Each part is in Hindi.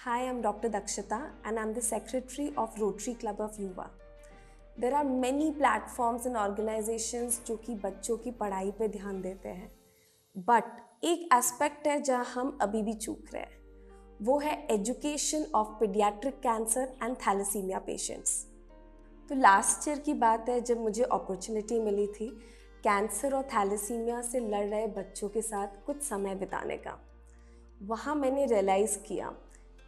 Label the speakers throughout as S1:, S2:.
S1: Hi, I'm Dr. Dakshita and I'm the Secretary of Rotary Club of Yuva. There are many platforms and organizations जो कि बच्चों की पढ़ाई पे ध्यान देते हैं, बट एक एस्पेक्ट है जहाँ हम अभी भी चूक रहे हैं, वो है education of paediatric cancer and thalassaemia patients. तो लास्ट ईयर की बात है जब मुझे अपॉर्चुनिटी मिली थी कैंसर और थैलेसीमिया से लड़ रहे बच्चों के साथ कुछ समय बिताने का। वहाँ मैंने रियलाइज़ किया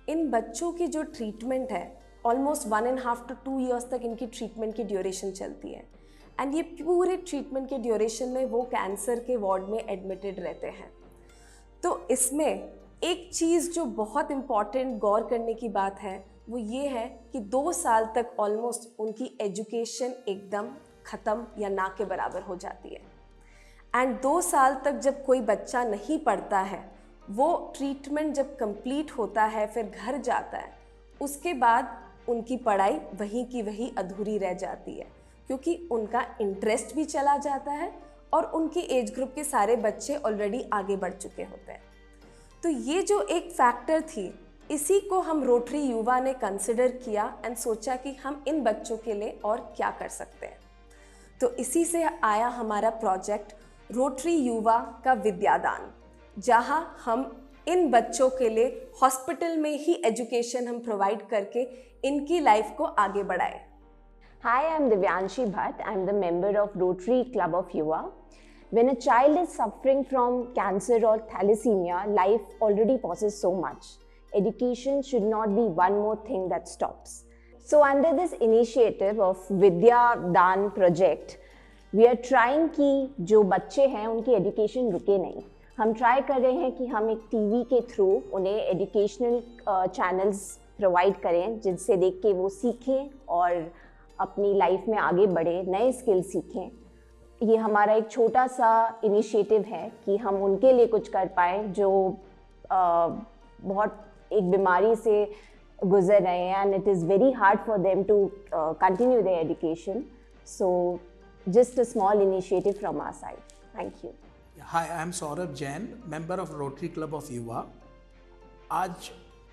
S1: इन बच्चों की जो ट्रीटमेंट है ऑलमोस्ट 1.5 to 2 years तक इनकी ट्रीटमेंट की ड्यूरेशन चलती है एंड ये पूरे ट्रीटमेंट के ड्यूरेशन में वो कैंसर के वार्ड में एडमिटेड रहते हैं। तो इसमें एक चीज़ जो बहुत इम्पॉर्टेंट गौर करने की बात है वो ये है कि 2 साल तक ऑलमोस्ट उनकी एजुकेशन एकदम ख़त्म या ना के बराबर हो जाती है एंड 2 साल तक जब कोई बच्चा नहीं पढ़ता है, वो ट्रीटमेंट जब कंप्लीट होता है फिर घर जाता है, उसके बाद उनकी पढ़ाई वहीं की वहीं अधूरी रह जाती है क्योंकि उनका इंटरेस्ट भी चला जाता है और उनकी एज ग्रुप के सारे बच्चे ऑलरेडी आगे बढ़ चुके होते हैं। तो ये जो एक फैक्टर थी, इसी को हम रोटरी युवा ने कंसिडर किया एंड सोचा कि हम इन बच्चों के लिए और क्या कर सकते हैं। तो इसी से आया हमारा प्रोजेक्ट रोटरी युवा का विद्यादान, जहां हम इन बच्चों के लिए हॉस्पिटल में ही एजुकेशन हम प्रोवाइड करके इनकी लाइफ को आगे बढ़ाए।
S2: Hi, I'm Divyanshi Bhatt. I'm the member of Rotary Club of Yuva. When a child is suffering from cancer or thalassemia, life already pauses so much. Education should not be one more thing that stops. So under this initiative of Vidya Dan project, we are trying कि जो बच्चे हैं उनकी एजुकेशन रुके नहीं। हम ट्राई कर रहे हैं कि हम एक टीवी के थ्रू उन्हें एजुकेशनल चैनल्स प्रोवाइड करें जिनसे देख के वो सीखें और अपनी लाइफ में आगे बढ़े, नए स्किल सीखें। ये हमारा एक छोटा सा इनिशिएटिव है कि हम उनके लिए कुछ कर पाएँ जो बहुत एक बीमारी से गुजर रहे हैं and it is very hard for them to continue their education. So just a small initiative from our side. Thank you.
S3: Hi, I am Saurabh Jain, member of Rotary Club of Yuva. Aaj,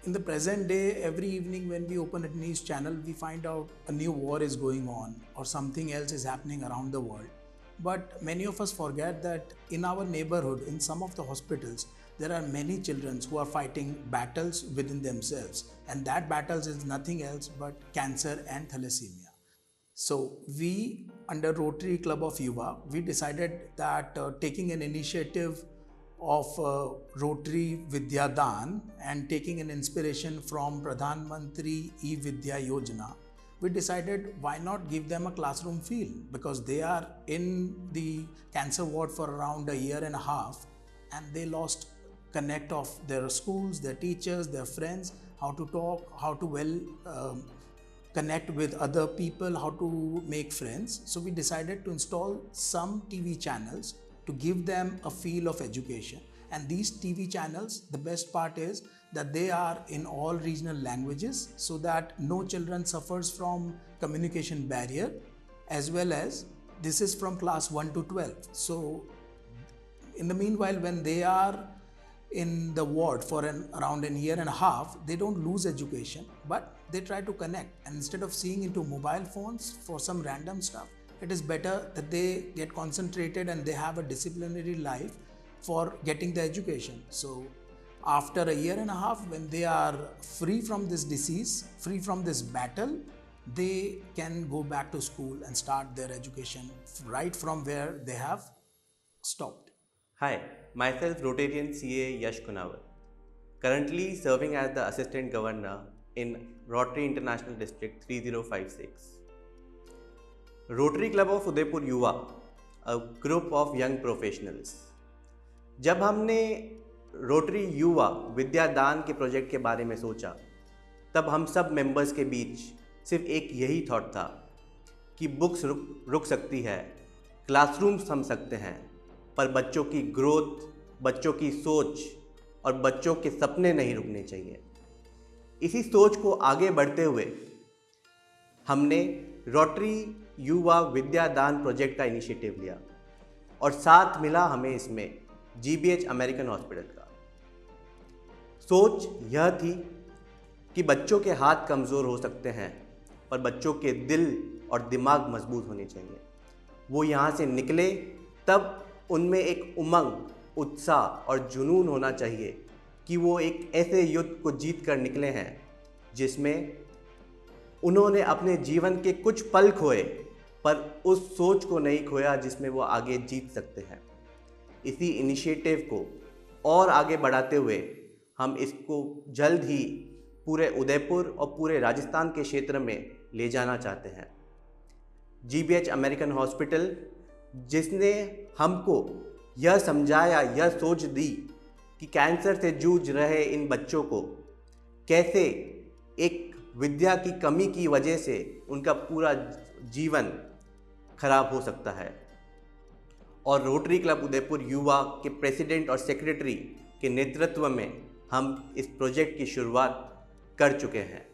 S3: in the present day, every evening when we open a news channel, we find out a new war is going on or something else is happening around the world. But many of us forget that in our neighborhood, in some of the hospitals, there are many children who are fighting battles within themselves. And that battles is nothing else but cancer and thalassemia. So we, under Rotary Club of Yuva, we decided that taking an initiative of Rotary Vidya Dan and taking an inspiration from Pradhan Mantri E-Vidya Yojana, we decided why not give them a classroom feel, because they are in the cancer ward for around a year and a half and they lost connect of their schools, their teachers, their friends, how to talk, how to connect with other people, how to make friends. So we decided to install some TV channels to give them a feel of education. And these TV channels, the best part is that they are in all regional languages so that no children suffers from communication barrier, as well as this is from class 1 to 12. So in the meanwhile, when they are in the ward for around a year and a half, they don't lose education, but they try to connect. And instead of seeing into mobile phones for some random stuff, it is better that they get concentrated and they have a disciplinary life for getting the education. So after a year and a half, when they are free from this disease, free from this battle, they can go back to school and start their education right from where they have stopped.
S4: Hi, myself Rotarian CA Yash Kunawar, currently serving as the Assistant Governor in Rotary International District 3056. Rotary Club of Udaipur Yuva, a group of young professionals. जब हमने रोटरी युवा विद्यादान के प्रोजेक्ट के बारे में सोचा, तब हम सब मेंबर्स के बीच सिर्फ एक यही थॉट था कि बुक्स रुक सकती है, क्लासरूम्स थम सकते हैं, पर बच्चों की ग्रोथ, बच्चों की सोच और बच्चों के सपने नहीं रुकने चाहिए। इसी सोच को आगे बढ़ते हुए हमने रोटरी युवा विद्यादान प्रोजेक्ट का इनिशिएटिव लिया और साथ मिला हमें इसमें GBH अमेरिकन हॉस्पिटल का। सोच यह थी कि बच्चों के हाथ कमज़ोर हो सकते हैं पर बच्चों के दिल और दिमाग मजबूत होने चाहिए। वो यहाँ से निकले तब उनमें एक उमंग, उत्साह और जुनून होना चाहिए कि वो एक ऐसे युद्ध को जीत कर निकले हैं जिसमें उन्होंने अपने जीवन के कुछ पल खोए पर उस सोच को नहीं खोया जिसमें वो आगे जीत सकते हैं। इसी इनिशिएटिव को और आगे बढ़ाते हुए हम इसको जल्द ही पूरे उदयपुर और पूरे राजस्थान के क्षेत्र में ले जाना चाहते हैं। GBH अमेरिकन हॉस्पिटल जिसने हमको यह समझाया, यह सोच दी कि कैंसर से जूझ रहे इन बच्चों को कैसे एक विद्या की कमी की वजह से उनका पूरा जीवन खराब हो सकता है, और रोटरी क्लब उदयपुर युवा के प्रेसिडेंट और सेक्रेटरी के नेतृत्व में हम इस प्रोजेक्ट की शुरुआत कर चुके हैं।